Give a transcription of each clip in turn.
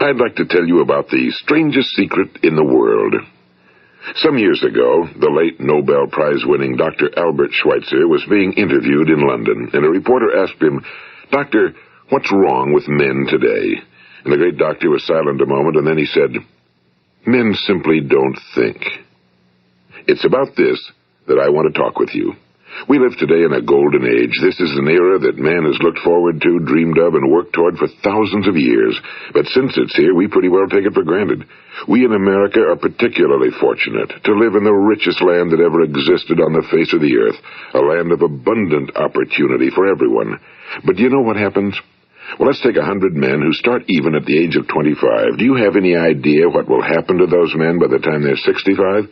I'd like to tell you about the strangest secret in the world. Some years ago, the late Nobel Prize-winning Dr. Albert Schweitzer was being interviewed in London, and a reporter asked him, "Doctor, what's wrong with men today?" And the great doctor was silent a moment, and then he said, "Men simply don't think." It's about this that I want to talk with you. We live today in a golden age. This is an era that man has looked forward to, dreamed of, and worked toward for thousands of years. But since it's here, we pretty well take it for granted. We in America are particularly fortunate to live in the richest land that ever existed on the face of the earth, a land of abundant opportunity for everyone. But do you know what happens? Well, let's take 100 men who start even at the age of 25. Do you have any idea what will happen to those men by the time they're 65?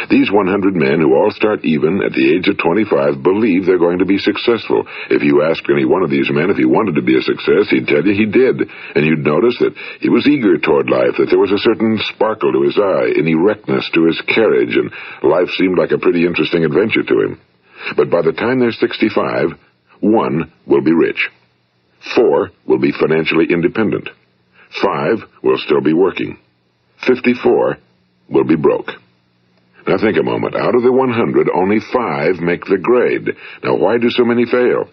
These 100 men who all start even at the age of 25 believe they're going to be successful. If you asked any one of these men if he wanted to be a success, he'd tell you he did. And you'd notice that he was eager toward life, that there was a certain sparkle to his eye, an erectness to his carriage, and life seemed like a pretty interesting adventure to him. But by the time they're 65, 1 will be rich. 4 will be financially independent. 5 will still be working. 54 will be broke. Now think a moment. Out of the 100, only 5 make the grade. Now why do so many fail?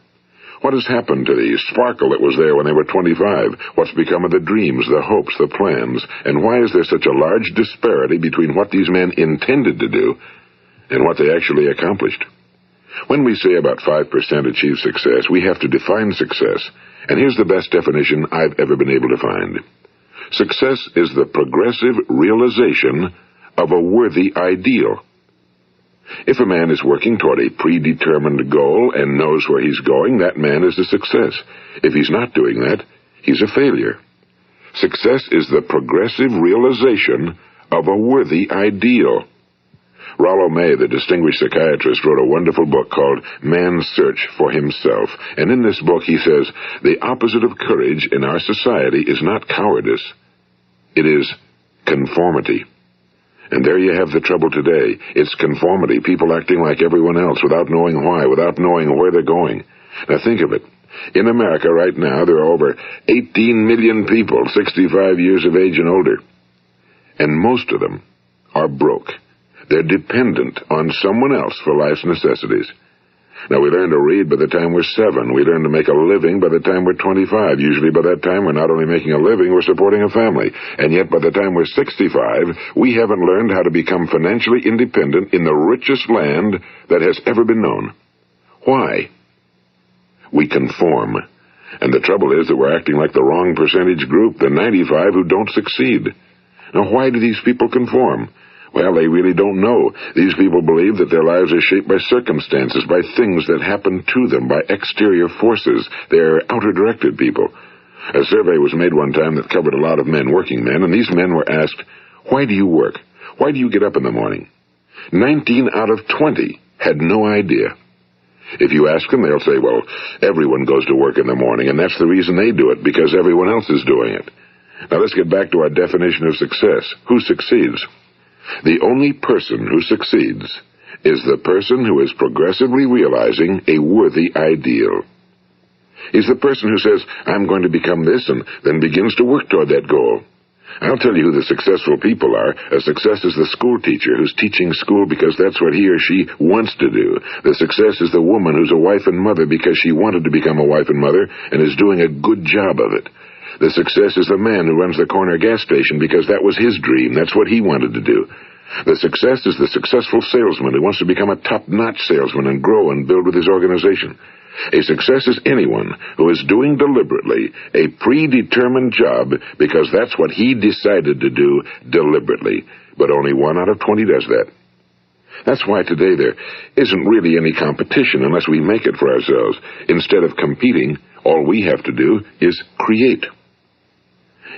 What has happened to the sparkle that was there when they were 25? What's become of the dreams, the hopes, the plans? And why is there such a large disparity between what these men intended to do and what they actually accomplished? When we say about 5% achieve success, we have to define success. And here's the best definition I've ever been able to find. Success is the progressive realization of a worthy ideal. If a man is working toward a predetermined goal and knows where he's going, that man is a success. If he's not doing that, he's a failure. Success is the progressive realization of a worthy ideal. Rollo May, the distinguished psychiatrist, wrote a wonderful book called Man's Search for Himself. And in this book he says, the opposite of courage in our society is not cowardice. It is conformity. And there you have the trouble today. It's conformity, people acting like everyone else without knowing why, without knowing where they're going. Now think of it. In America right now, there are over 18 million people 65 years of age and older. And most of them are broke. They're dependent on someone else for life's necessities. Now, we learn to read by the time we're 7. We learn to make a living by the time we're 25. Usually by that time, we're not only making a living, we're supporting a family. And yet by the time we're 65, we haven't learned how to become financially independent in the richest land that has ever been known. Why? We conform. And the trouble is that we're acting like the wrong percentage group, the 95 who don't succeed. Now, why do these people conform? Well, they really don't know. These people believe that their lives are shaped by circumstances, by things that happen to them, by exterior forces. They're outer-directed people. A survey was made one time that covered a lot of men, working men, and these men were asked, "Why do you work? Why do you get up in the morning?" 19 out of 20 had no idea. If you ask them, they'll say, well, everyone goes to work in the morning, and that's the reason they do it, because everyone else is doing it. Now let's get back to our definition of success. Who succeeds? The only person who succeeds is the person who is progressively realizing a worthy ideal. He's the person who says, I'm going to become this, and then begins to work toward that goal. I'll tell you who the successful people are. A success is the school teacher who's teaching school because that's what he or she wants to do. The success is the woman who's a wife and mother because she wanted to become a wife and mother and is doing a good job of it. The success is the man who runs the corner gas station because that was his dream. That's what he wanted to do. The success is the successful salesman who wants to become a top-notch salesman and grow and build with his organization. A success is anyone who is doing deliberately a predetermined job because that's what he decided to do deliberately. But only 1 out of 20 does that. That's why today there isn't really any competition unless we make it for ourselves. Instead of competing, all we have to do is create.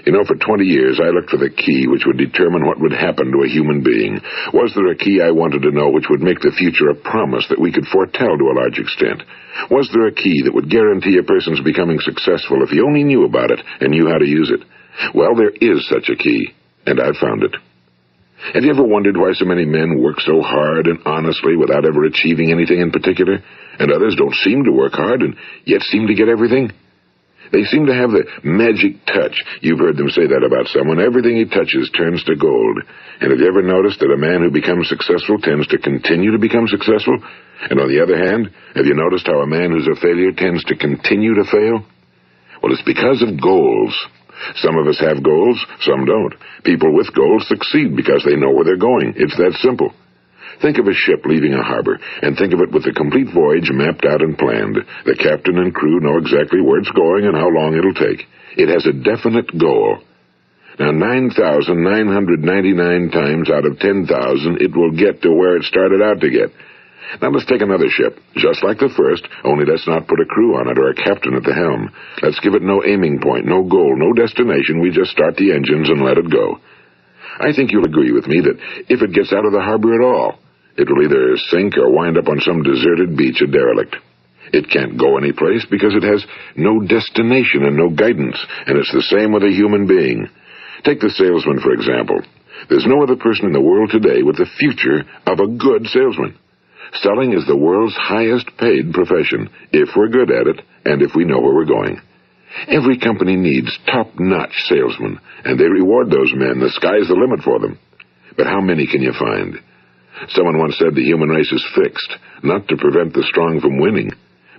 You know, for 20 years, I looked for the key which would determine what would happen to a human being. Was there a key I wanted to know which would make the future a promise that we could foretell to a large extent? Was there a key that would guarantee a person's becoming successful if he only knew about it and knew how to use it? Well, there is such a key, and I've found it. Have you ever wondered why so many men work so hard and honestly without ever achieving anything in particular, and others don't seem to work hard and yet seem to get everything? They seem to have the magic touch. You've heard them say that about someone. Everything he touches turns to gold. And have you ever noticed that a man who becomes successful tends to continue to become successful? And on the other hand, have you noticed how a man who's a failure tends to continue to fail? Well, it's because of goals. Some of us have goals, some don't. People with goals succeed because they know where they're going. It's that simple. Think of a ship leaving a harbor, and think of it with the complete voyage mapped out and planned. The captain and crew know exactly where it's going and how long it'll take. It has a definite goal. Now, 9,999 times out of 10,000, it will get to where it started out to get. Now, let's take another ship, just like the first, only let's not put a crew on it or a captain at the helm. Let's give it no aiming point, no goal, no destination. We just start the engines and let it go. I think you'll agree with me that if it gets out of the harbor at all, it will either sink or wind up on some deserted beach, a derelict. It can't go anyplace because it has no destination and no guidance, and it's the same with a human being. Take the salesman, for example. There's no other person in the world today with the future of a good salesman. Selling is the world's highest paid profession, if we're good at it and if we know where we're going. Every company needs top-notch salesmen, and they reward those men. The sky's the limit for them. But how many can you find? Someone once said the human race is fixed, not to prevent the strong from winning,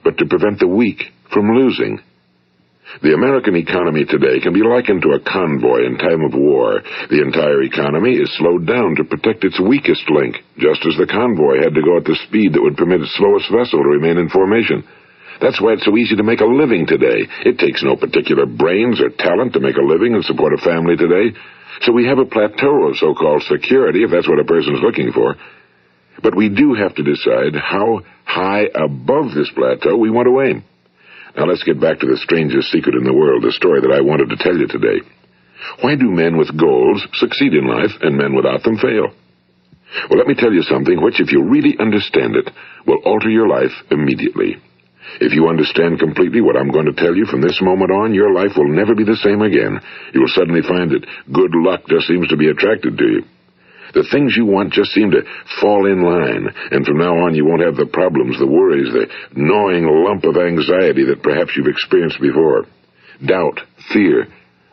but to prevent the weak from losing. The American economy today can be likened to a convoy in time of war. The entire economy is slowed down to protect its weakest link, just as the convoy had to go at the speed that would permit its slowest vessel to remain in formation. That's why it's so easy to make a living today. It takes no particular brains or talent to make a living and support a family today. So we have a plateau of so-called security, if that's what a person's looking for. But we do have to decide how high above this plateau we want to aim. Now let's get back to the strangest secret in the world, the story that I wanted to tell you today. Why do men with goals succeed in life and men without them fail? Well, let me tell you something which, if you really understand it, will alter your life immediately. If you understand completely what I'm going to tell you from this moment on, your life will never be the same again. You will suddenly find that good luck just seems to be attracted to you. The things you want just seem to fall in line, and from now on you won't have the problems, the worries, the gnawing lump of anxiety that perhaps you've experienced before. Doubt, fear,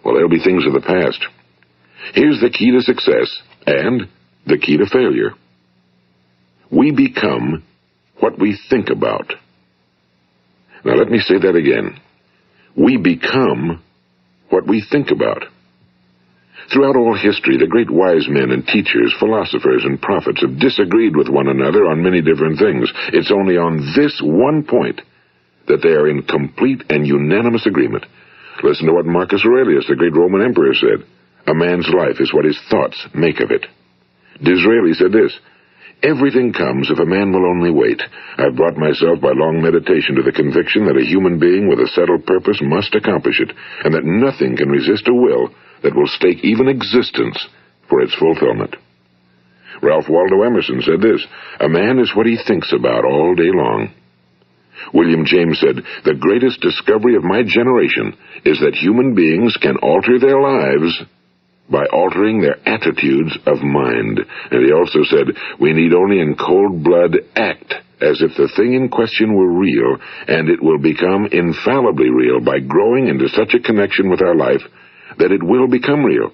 well, they'll be things of the past. Here's the key to success and the key to failure. We become what we think about. Now let me say that again. We become what we think about. Throughout all history, the great wise men and teachers, philosophers and prophets have disagreed with one another on many different things. It's only on this one point that they are in complete and unanimous agreement. Listen to what Marcus Aurelius, the great Roman emperor, said. A man's life is what his thoughts make of it. Disraeli said this. Everything comes if a man will only wait. I've brought myself by long meditation to the conviction that a human being with a settled purpose must accomplish it, and that nothing can resist a will that will stake even existence for its fulfillment. Ralph Waldo Emerson said this, a man is what he thinks about all day long. William James said, the greatest discovery of my generation is that human beings can alter their lives by altering their attitudes of mind. And he also said, we need only in cold blood act as if the thing in question were real, and it will become infallibly real by growing into such a connection with our life that it will become real.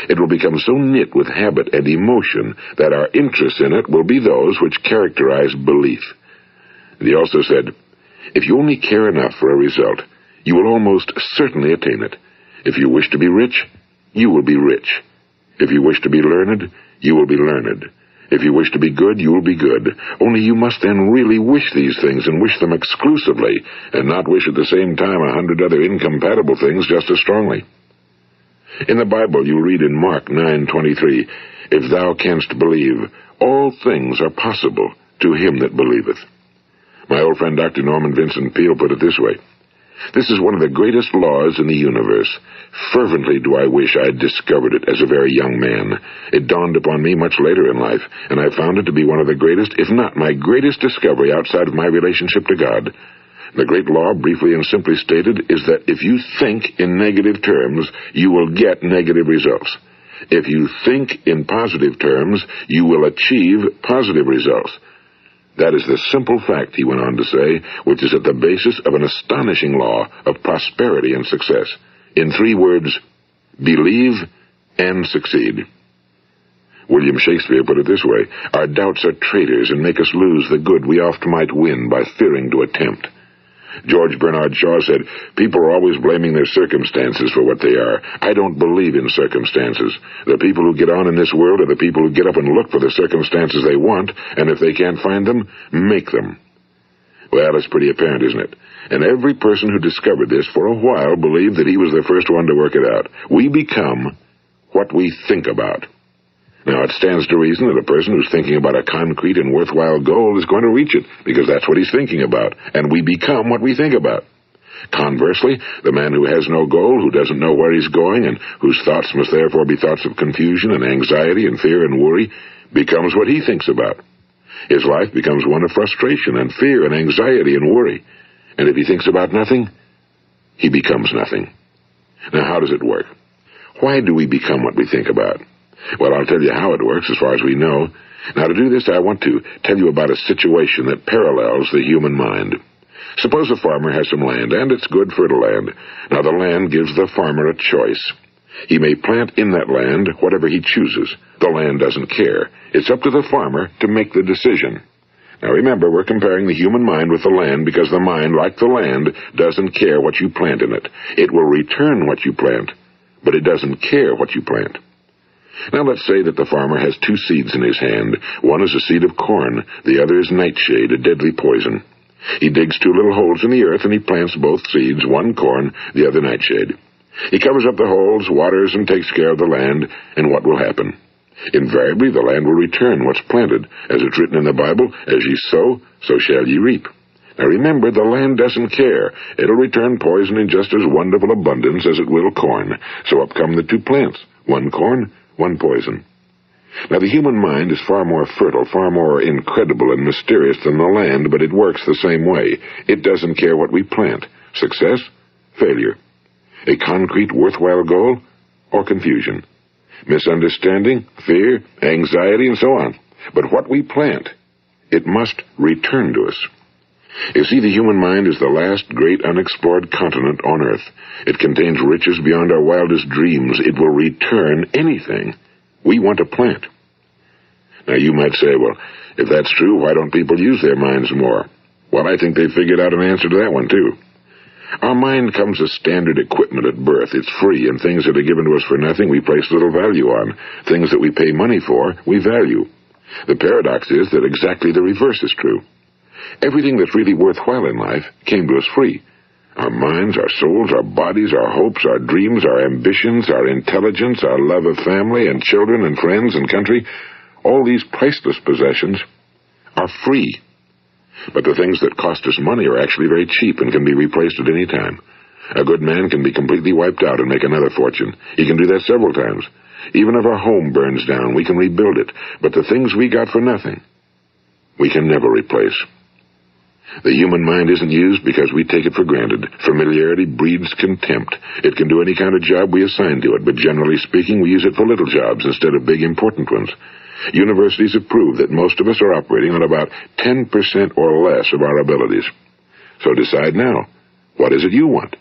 It will become so knit with habit and emotion that our interests in it will be those which characterize belief. And he also said, if you only care enough for a result, you will almost certainly attain it. If you wish to be rich, you will be rich. If you wish to be learned, you will be learned. If you wish to be good, you will be good. Only you must then really wish these things and wish them exclusively, and not wish at the same time 100 other incompatible things just as strongly. In the Bible, you read in Mark 9:23, if thou canst believe, all things are possible to him that believeth. My old friend Dr. Norman Vincent Peale put it this way, this is one of the greatest laws in the universe. Fervently do I wish I had discovered it as a very young man. It dawned upon me much later in life, and I found it to be one of the greatest, if not my greatest discovery outside of my relationship to God. The great law, briefly and simply stated, is that if you think in negative terms, you will get negative results. If you think in positive terms, you will achieve positive results. That is the simple fact, he went on to say, which is at the basis of an astonishing law of prosperity and success. In 3 words, believe and succeed. William Shakespeare put it this way: our doubts are traitors and make us lose the good we oft might win by fearing to attempt. George Bernard Shaw said, people are always blaming their circumstances for what they are. I don't believe in circumstances. The people who get on in this world are the people who get up and look for the circumstances they want, and if they can't find them, make them. Well, it's pretty apparent, isn't it? And every person who discovered this for a while believed that he was the first one to work it out. We become what we think about. Now, it stands to reason that a person who's thinking about a concrete and worthwhile goal is going to reach it, because that's what he's thinking about, and we become what we think about. Conversely, the man who has no goal, who doesn't know where he's going, and whose thoughts must therefore be thoughts of confusion and anxiety and fear and worry, becomes what he thinks about. His life becomes one of frustration and fear and anxiety and worry. And if he thinks about nothing, he becomes nothing. Now, how does it work? Why do we become what we think about? Well, I'll tell you how it works as far as we know. Now, to do this, I want to tell you about a situation that parallels the human mind. Suppose a farmer has some land, and it's good fertile land. Now, the land gives the farmer a choice. He may plant in that land whatever he chooses. The land doesn't care. It's up to the farmer to make the decision. Now, remember, we're comparing the human mind with the land because the mind, like the land, doesn't care what you plant in it. It will return what you plant, but it doesn't care what you plant. Now let's say that the farmer has 2 seeds in his hand. One is a seed of corn, the other is nightshade, a deadly poison. He digs 2 little holes in the earth and he plants both seeds, one corn, the other nightshade. He covers up the holes, waters, and takes care of the land, and what will happen? Invariably the land will return what's planted. As it's written in the Bible, as ye sow, so shall ye reap. Now remember, the land doesn't care. It'll return poison in just as wonderful abundance as it will corn. So up come the 2 plants, one corn, one poison. Now, the human mind is far more fertile, far more incredible and mysterious than the land, but it works the same way. It doesn't care what we plant. Success, failure. A concrete, worthwhile goal, or confusion. Misunderstanding, fear, anxiety, and so on. But what we plant, it must return to us. You see, the human mind is the last great unexplored continent on Earth. It contains riches beyond our wildest dreams. It will return anything we want to plant. Now, you might say, well, if that's true, why don't people use their minds more? Well, I think they figured out an answer to that one, too. Our mind comes as standard equipment at birth. It's free, and things that are given to us for nothing we place little value on. Things that we pay money for, we value. The paradox is that exactly the reverse is true. Everything that's really worthwhile in life came to us free. Our minds, our souls, our bodies, our hopes, our dreams, our ambitions, our intelligence, our love of family and children and friends and country, all these priceless possessions are free. But the things that cost us money are actually very cheap and can be replaced at any time. A good man can be completely wiped out and make another fortune. He can do that several times. Even if our home burns down, we can rebuild it. But the things we got for nothing, we can never replace. The human mind isn't used because we take it for granted. Familiarity breeds contempt. It can do any kind of job we assign to it, but generally speaking, we use it for little jobs instead of big, important ones. Universities have proved that most of us are operating on about 10% or less of our abilities. So decide now, what is it you want?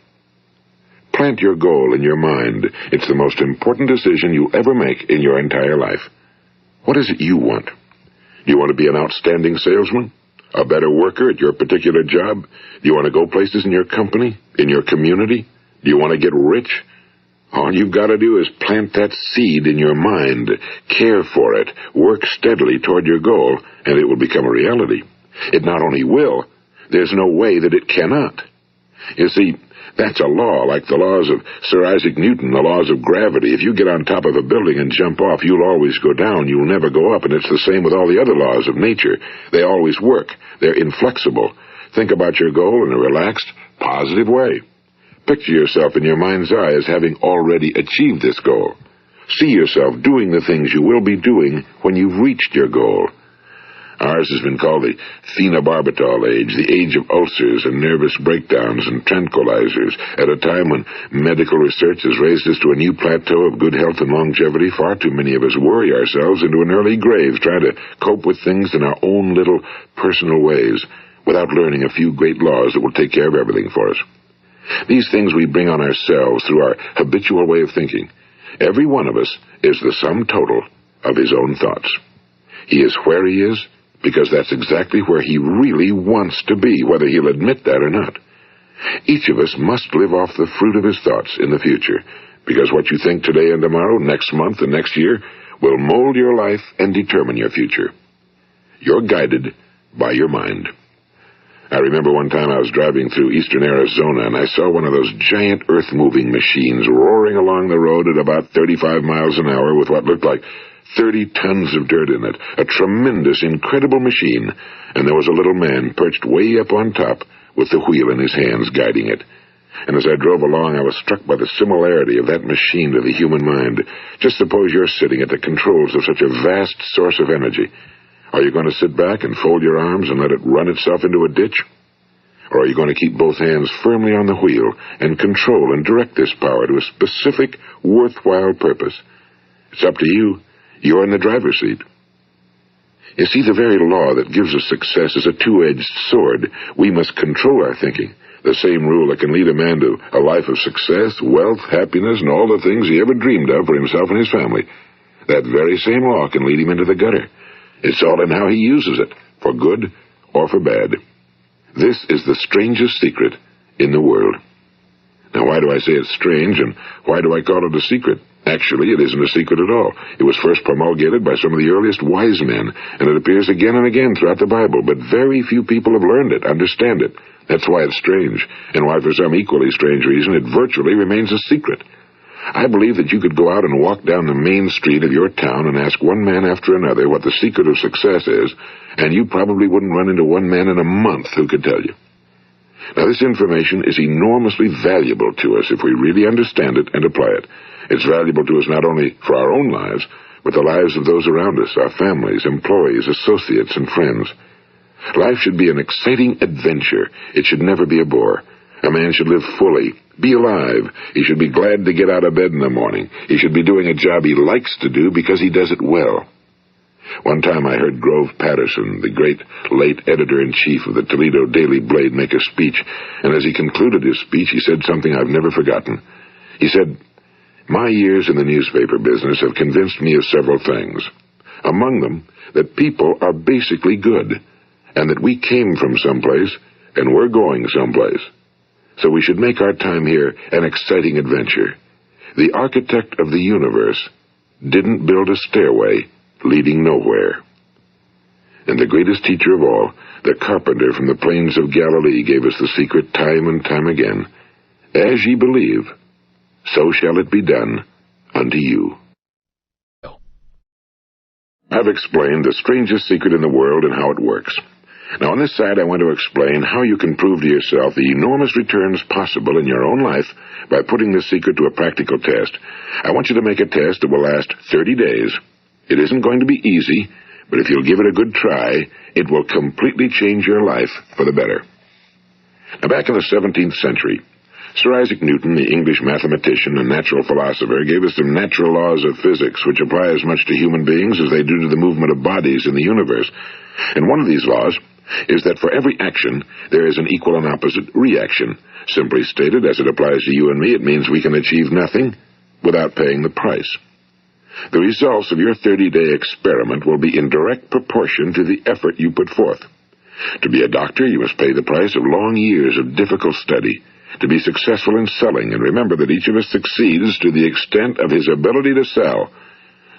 Plant your goal in your mind. It's the most important decision you'll ever make in your entire life. What is it you want? Do you want to be an outstanding salesman? A better worker at your particular job? Do you want to go places in your company? In your community? Do you want to get rich? All you've got to do is plant that seed in your mind, care for it, work steadily toward your goal, and it will become a reality. It not only will, there's no way that it cannot. You see, that's a law, like the laws of Sir Isaac Newton, the laws of gravity. If you get on top of a building and jump off, you'll always go down. You'll never go up, and it's the same with all the other laws of nature. They always work. They're inflexible. Think about your goal in a relaxed, positive way. Picture yourself in your mind's eye as having already achieved this goal. See yourself doing the things you will be doing when you've reached your goal. Ours has been called the phenobarbital age, the age of ulcers and nervous breakdowns and tranquilizers. At a time when medical research has raised us to a new plateau of good health and longevity, far too many of us worry ourselves into an early grave trying to cope with things in our own little personal ways without learning a few great laws that will take care of everything for us. These things we bring on ourselves through our habitual way of thinking. Every one of us is the sum total of his own thoughts. He is where he is because that's exactly where he really wants to be, whether he'll admit that or not. Each of us must live off the fruit of his thoughts in the future, because what you think today and tomorrow, next month and next year, will mold your life and determine your future. You're guided by your mind. I remember one time I was driving through eastern Arizona, and I saw one of those giant earth-moving machines roaring along the road at about 35 miles an hour with what looked like 30 tons of dirt in it. A tremendous, incredible machine, and there was a little man perched way up on top with the wheel in his hands guiding it. And as I drove along, I was struck by the similarity of that machine to the human mind. Just suppose you're sitting at the controls of such a vast source of energy. Are you going to sit back and fold your arms and let it run itself into a ditch? Or are you going to keep both hands firmly on the wheel and control and direct this power to a specific, worthwhile purpose? It's up to you. You're in the driver's seat. You see, the very law that gives us success is a two-edged sword. We must control our thinking. The same rule that can lead a man to a life of success, wealth, happiness, and all the things he ever dreamed of for himself and his family. That very same law can lead him into the gutter. It's all in how he uses it, for good or for bad. This is the strangest secret in the world. Now, why do I say it's strange, and why do I call it a secret? Actually, it isn't a secret at all. It was first promulgated by some of the earliest wise men, and it appears again and again throughout the Bible, but very few people have learned it, understand it. That's why it's strange, and why for some equally strange reason it virtually remains a secret. I believe that you could go out and walk down the main street of your town and ask one man after another what the secret of success is, and you probably wouldn't run into one man in a month who could tell you. Now, this information is enormously valuable to us if we really understand it and apply it. It's valuable to us not only for our own lives, but the lives of those around us, our families, employees, associates, and friends. Life should be an exciting adventure. It should never be a bore. A man should live fully, be alive. He should be glad to get out of bed in the morning. He should be doing a job he likes to do because he does it well. One time I heard Grove Patterson, the great late editor-in-chief of the Toledo Daily Blade, make a speech, and as he concluded his speech, he said something I've never forgotten. He said, "My years in the newspaper business have convinced me of several things. Among them, that people are basically good, and that we came from someplace, and we're going someplace. So we should make our time here an exciting adventure. The architect of the universe didn't build a stairway leading nowhere." And the greatest teacher of all, the carpenter from the plains of Galilee, gave us the secret time and time again. As ye believe, so shall it be done unto you. I've explained the strangest secret in the world and how it works. Now, on this side, I want to explain how you can prove to yourself the enormous returns possible in your own life by putting this secret to a practical test. I want you to make a test that will last 30 days. It isn't going to be easy, but if you'll give it a good try, it will completely change your life for the better. Now, back in the 17th century, Sir Isaac Newton, the English mathematician and natural philosopher, gave us some natural laws of physics which apply as much to human beings as they do to the movement of bodies in the universe. And one of these laws is that for every action, there is an equal and opposite reaction. Simply stated, as it applies to you and me, it means we can achieve nothing without paying the price. The results of your 30-day experiment will be in direct proportion to the effort you put forth. To be a doctor, you must pay the price of long years of difficult study. To be successful in selling, and remember that each of us succeeds to the extent of his ability to sell.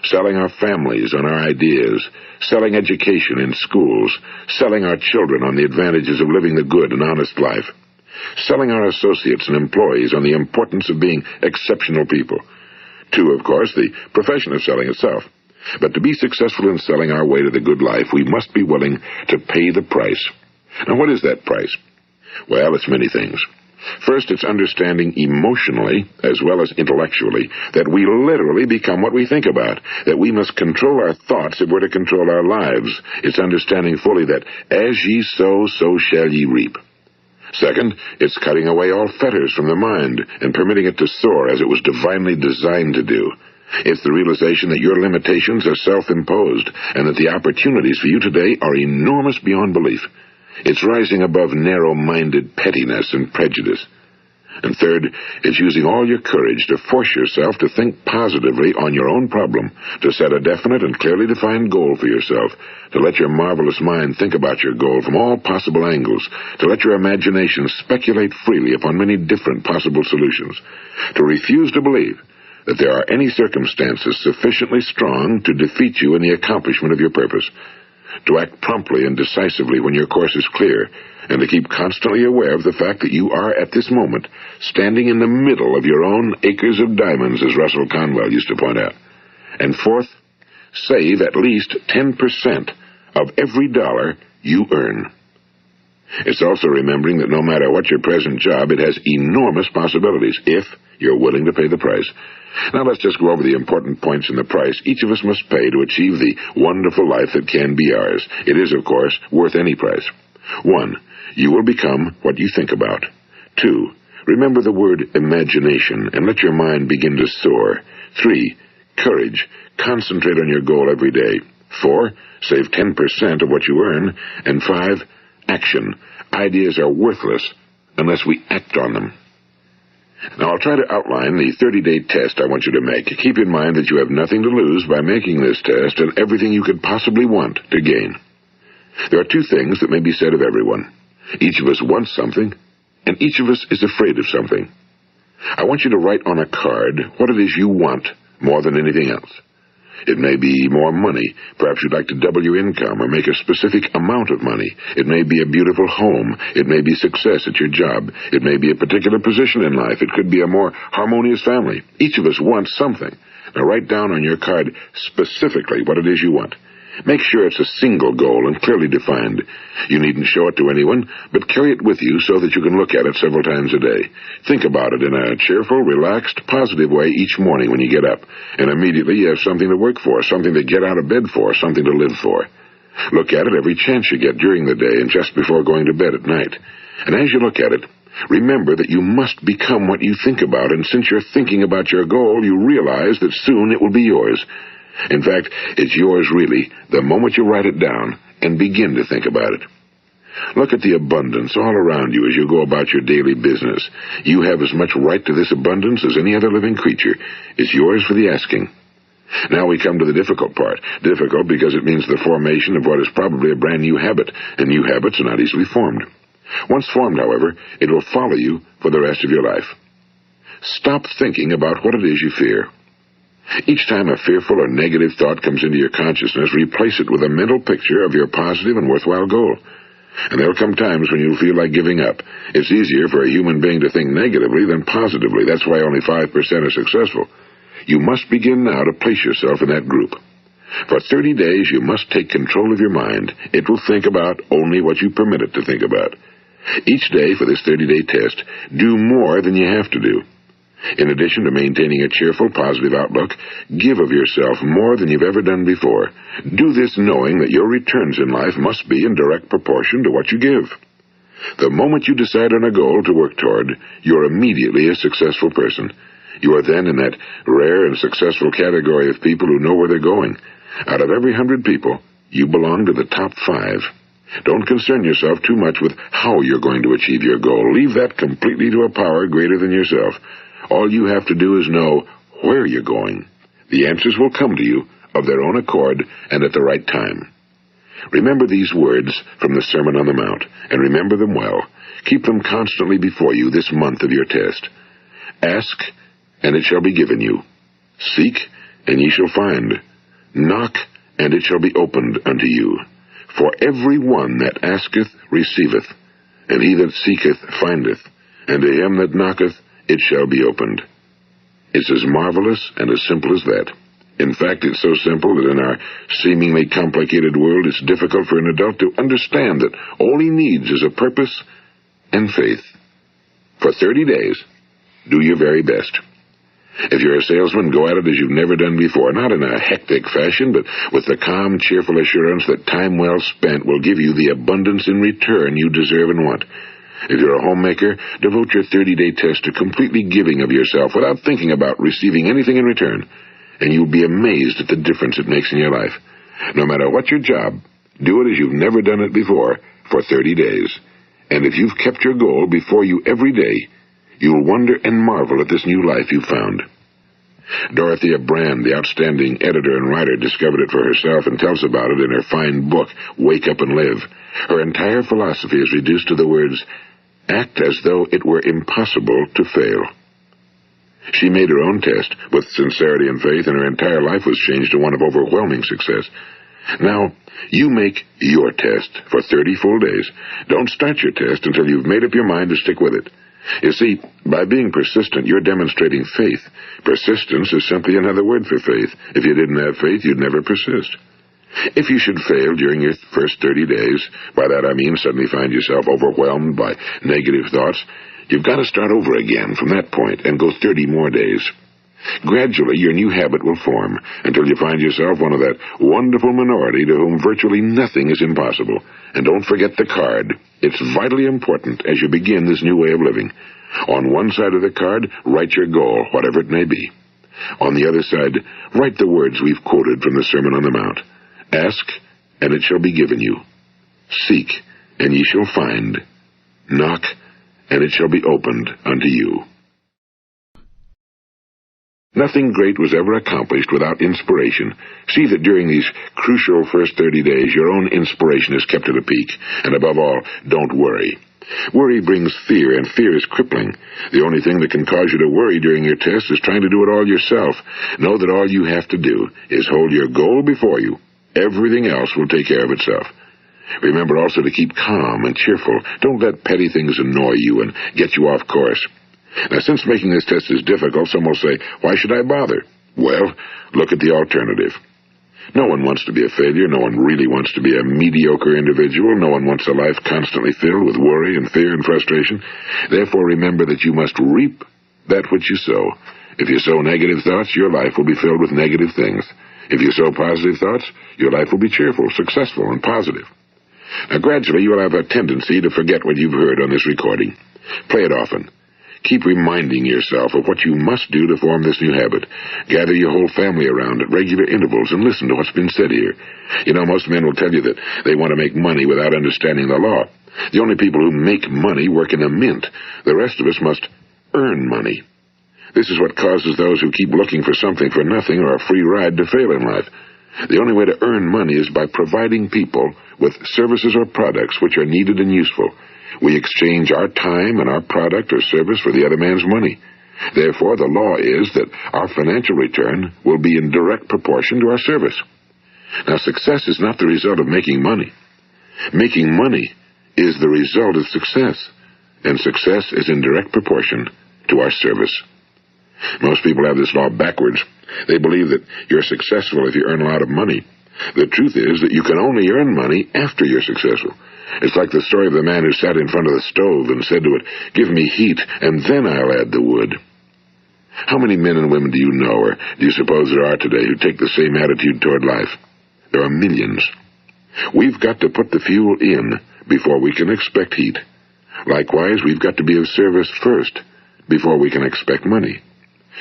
Selling our families on our ideas, selling education in schools, selling our children on the advantages of living the good and honest life, selling our associates and employees on the importance of being exceptional people. To, of course, the profession of selling itself. But to be successful in selling our way to the good life, we must be willing to pay the price. Now, what is that price? Well, it's many things. First, it's understanding emotionally, as well as intellectually, that we literally become what we think about, that we must control our thoughts if we're to control our lives. It's understanding fully that as ye sow, so shall ye reap. Second, it's cutting away all fetters from the mind and permitting it to soar as it was divinely designed to do. It's the realization that your limitations are self-imposed and that the opportunities for you today are enormous beyond belief. It's rising above narrow-minded pettiness and prejudice. And third, it's using all your courage to force yourself to think positively on your own problem, to set a definite and clearly defined goal for yourself, to let your marvelous mind think about your goal from all possible angles, to let your imagination speculate freely upon many different possible solutions, to refuse to believe that there are any circumstances sufficiently strong to defeat you in the accomplishment of your purpose, to act promptly and decisively when your course is clear, and to keep constantly aware of the fact that you are, at this moment, standing in the middle of your own acres of diamonds, as Russell Conwell used to point out. And fourth, save at least 10% of every dollar you earn. It's also remembering that no matter what your present job, it has enormous possibilities, if you're willing to pay the price. Now let's just go over the important points in the price each of us must pay to achieve the wonderful life that can be ours. It is, of course, worth any price. 1. You will become what you think about. 2. Remember the word imagination and let your mind begin to soar. 3. Courage. Concentrate on your goal every day. 4. Save 10% of what you earn. And 5. Action. Ideas are worthless unless we act on them. Now, I'll try to outline the 30-day test I want you to make. Keep in mind that you have nothing to lose by making this test and everything you could possibly want to gain. There are two things that may be said of everyone. Each of us wants something, and each of us is afraid of something. I want you to write on a card what it is you want more than anything else. It may be more money. Perhaps you'd like to double your income or make a specific amount of money. It may be a beautiful home. It may be success at your job. It may be a particular position in life. It could be a more harmonious family. Each of us wants something. Now write down on your card specifically what it is you want. Make sure it's a single goal and clearly defined. You needn't show it to anyone, but carry it with you so that you can look at it several times a day. Think about it in a cheerful, relaxed, positive way each morning when you get up, and immediately you have something to work for, something to get out of bed for, something to live for. Look at it every chance you get during the day and just before going to bed at night. And as you look at it, remember that you must become what you think about, and since you're thinking about your goal, you realize that soon it will be yours. In fact, it's yours really the moment you write it down and begin to think about it. Look at the abundance all around you as you go about your daily business. You have as much right to this abundance as any other living creature. It's yours for the asking. Now we come to the difficult part. Difficult because it means the formation of what is probably a brand new habit, and new habits are not easily formed. Once formed, however, it will follow you for the rest of your life. Stop thinking about what it is you fear. Each time a fearful or negative thought comes into your consciousness, replace it with a mental picture of your positive and worthwhile goal. And there'll come times when you'll feel like giving up. It's easier for a human being to think negatively than positively. That's why only 5% are successful. You must begin now to place yourself in that group. For 30 days, you must take control of your mind. It will think about only what you permit it to think about. Each day for this 30-day test, do more than you have to do. In addition to maintaining a cheerful, positive outlook, give of yourself more than you've ever done before. Do this knowing that your returns in life must be in direct proportion to what you give. The moment you decide on a goal to work toward, you're immediately a successful person. You are then in that rare and successful category of people who know where they're going. Out of every 100 people, you belong to the top 5. Don't concern yourself too much with how you're going to achieve your goal. Leave that completely to a power greater than yourself. All you have to do is know where you're going. The answers will come to you of their own accord and at the right time. Remember these words from the Sermon on the Mount, and remember them well. Keep them constantly before you this month of your test. Ask, and it shall be given you. Seek, and ye shall find. Knock, and it shall be opened unto you. For every one that asketh receiveth, and he that seeketh findeth, and to him that knocketh it shall be opened. It's as marvelous and as simple as that. In fact, it's so simple that in our seemingly complicated world, it's difficult for an adult to understand that all he needs is a purpose and faith. For 30 days, do your very best. If you're a salesman, go at it as you've never done before, not in a hectic fashion, but with the calm, cheerful assurance that time well spent will give you the abundance in return you deserve and want. If you're a homemaker, devote your 30-day test to completely giving of yourself without thinking about receiving anything in return, and you'll be amazed at the difference it makes in your life. No matter what your job, do it as you've never done it before for 30 days. And if you've kept your goal before you every day, you'll wonder and marvel at this new life you've found. Dorothea Brand, the outstanding editor and writer, discovered it for herself and tells about it in her fine book, Wake Up and Live. Her entire philosophy is reduced to the words, act as though it were impossible to fail. She made her own test with sincerity and faith, and her entire life was changed to one of overwhelming success. Now, you make your test for 30 full days. Don't start your test until you've made up your mind to stick with it. You see, by being persistent, you're demonstrating faith. Persistence is simply another word for faith. If you didn't have faith, you'd never persist. If you should fail during your first 30 days, by that I mean suddenly find yourself overwhelmed by negative thoughts, you've got to start over again from that point and go 30 more days. Gradually, your new habit will form until you find yourself one of that wonderful minority to whom virtually nothing is impossible. And don't forget the card. It's vitally important as you begin this new way of living. On one side of the card, write your goal, whatever it may be. On the other side, write the words we've quoted from the Sermon on the Mount. Ask, and it shall be given you. Seek, and ye shall find. Knock, and it shall be opened unto you. Nothing great was ever accomplished without inspiration. See that during these crucial first 30 days, your own inspiration is kept at a peak. And above all, don't worry. Worry brings fear, and fear is crippling. The only thing that can cause you to worry during your test is trying to do it all yourself. Know that all you have to do is hold your goal before you. Everything else will take care of itself. Remember also to keep calm and cheerful. Don't let petty things annoy you and get you off course. Now, since making this test is difficult, some will say, why should I bother? Well, look at the alternative. No one wants to be a failure. No one really wants to be a mediocre individual. No one wants a life constantly filled with worry and fear and frustration. Therefore, remember that you must reap that which you sow. If you sow negative thoughts, your life will be filled with negative things. If you sow positive thoughts, your life will be cheerful, successful, and positive. Now, gradually, you will have a tendency to forget what you've heard on this recording. Play it often. Keep reminding yourself of what you must do to form this new habit. Gather your whole family around at regular intervals and listen to what's been said here. You know, most men will tell you that they want to make money without understanding the law. The only people who make money work in a mint. The rest of us must earn money. This is what causes those who keep looking for something for nothing or a free ride to fail in life. The only way to earn money is by providing people with services or products which are needed and useful. We exchange our time and our product or service for the other man's money. Therefore, the law is that our financial return will be in direct proportion to our service. Now, success is not the result of making money. Making money is the result of success, and success is in direct proportion to our service. Most people have this law backwards. They believe that you're successful if you earn a lot of money. The truth is that you can only earn money after you're successful. It's like the story of the man who sat in front of the stove and said to it, give me heat, and then I'll add the wood. How many men and women do you know, or do you suppose there are today, who take the same attitude toward life? There are millions. We've got to put the fuel in before we can expect heat. Likewise, we've got to be of service first before we can expect money.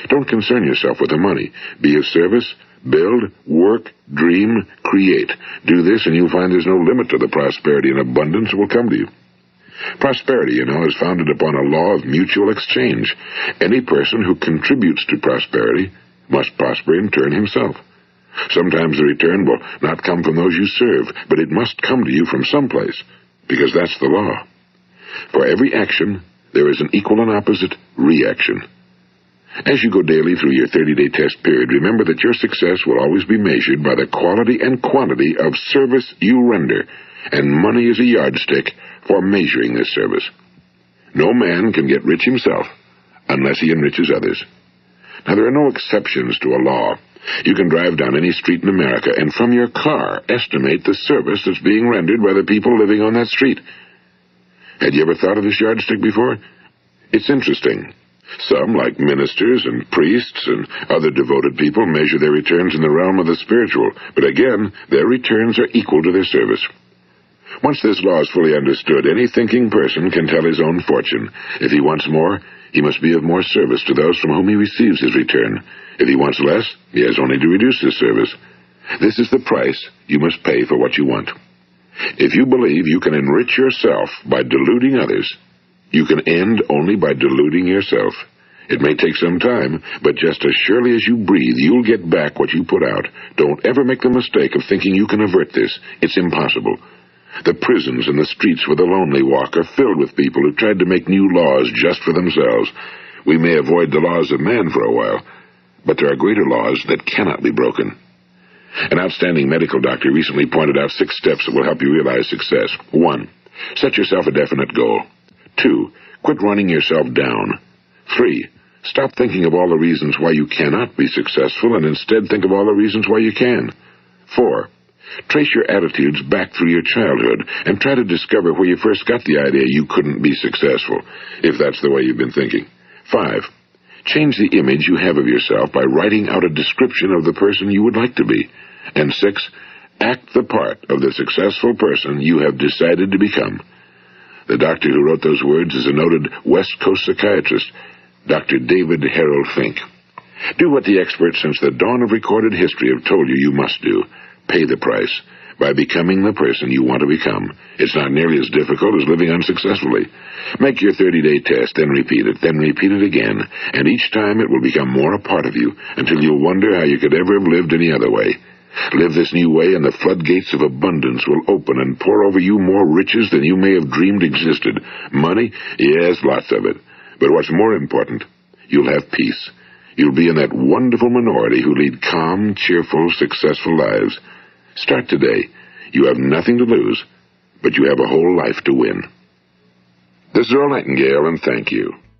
Don't concern yourself with the money. Be of service. Build, work, dream, create. Do this, and you'll find there's no limit to the prosperity and abundance that will come to you. Prosperity, you know, is founded upon a law of mutual exchange. Any person who contributes to prosperity must prosper in turn himself. Sometimes the return will not come from those you serve, but it must come to you from someplace, because that's the law. For every action, there is an equal and opposite reaction. As you go daily through your 30-day test period, remember that your success will always be measured by the quality and quantity of service you render, and money is a yardstick for measuring this service. No man can get rich himself unless he enriches others. Now, there are no exceptions to a law. You can drive down any street in America and from your car estimate the service that's being rendered by the people living on that street. Had you ever thought of this yardstick before? It's interesting. Some, like ministers and priests and other devoted people, measure their returns in the realm of the spiritual, but again, their returns are equal to their service. Once this law is fully understood, any thinking person can tell his own fortune. If he wants more, he must be of more service to those from whom he receives his return. If he wants less, he has only to reduce his service. This is the price you must pay for what you want. If you believe you can enrich yourself by deluding others, you can end only by deluding yourself. It may take some time, but just as surely as you breathe, you'll get back what you put out. Don't ever make the mistake of thinking you can avert this. It's impossible. The prisons and the streets where the lonely walk are filled with people who tried to make new laws just for themselves. We may avoid the laws of man for a while, but there are greater laws that cannot be broken. An outstanding medical doctor recently pointed out 6 steps that will help you realize success. 1. Set yourself a definite goal. 2. Quit running yourself down. 3. Stop thinking of all the reasons why you cannot be successful and instead think of all the reasons why you can. 4. Trace your attitudes back through your childhood and try to discover where you first got the idea you couldn't be successful, if that's the way you've been thinking. 5. Change the image you have of yourself by writing out a description of the person you would like to be. And 6. Act the part of the successful person you have decided to become. The doctor who wrote those words is a noted West Coast psychiatrist, Dr. David Harold Fink. Do what the experts since the dawn of recorded history have told you you must do. Pay the price by becoming the person you want to become. It's not nearly as difficult as living unsuccessfully. Make your 30-day test, then repeat it again, and each time it will become more a part of you until you'll wonder how you could ever have lived any other way. Live this new way, and the floodgates of abundance will open and pour over you more riches than you may have dreamed existed. Money? Yes, lots of it. But what's more important, you'll have peace. You'll be in that wonderful minority who lead calm, cheerful, successful lives. Start today. You have nothing to lose, but you have a whole life to win. This is Earl Nightingale, and thank you.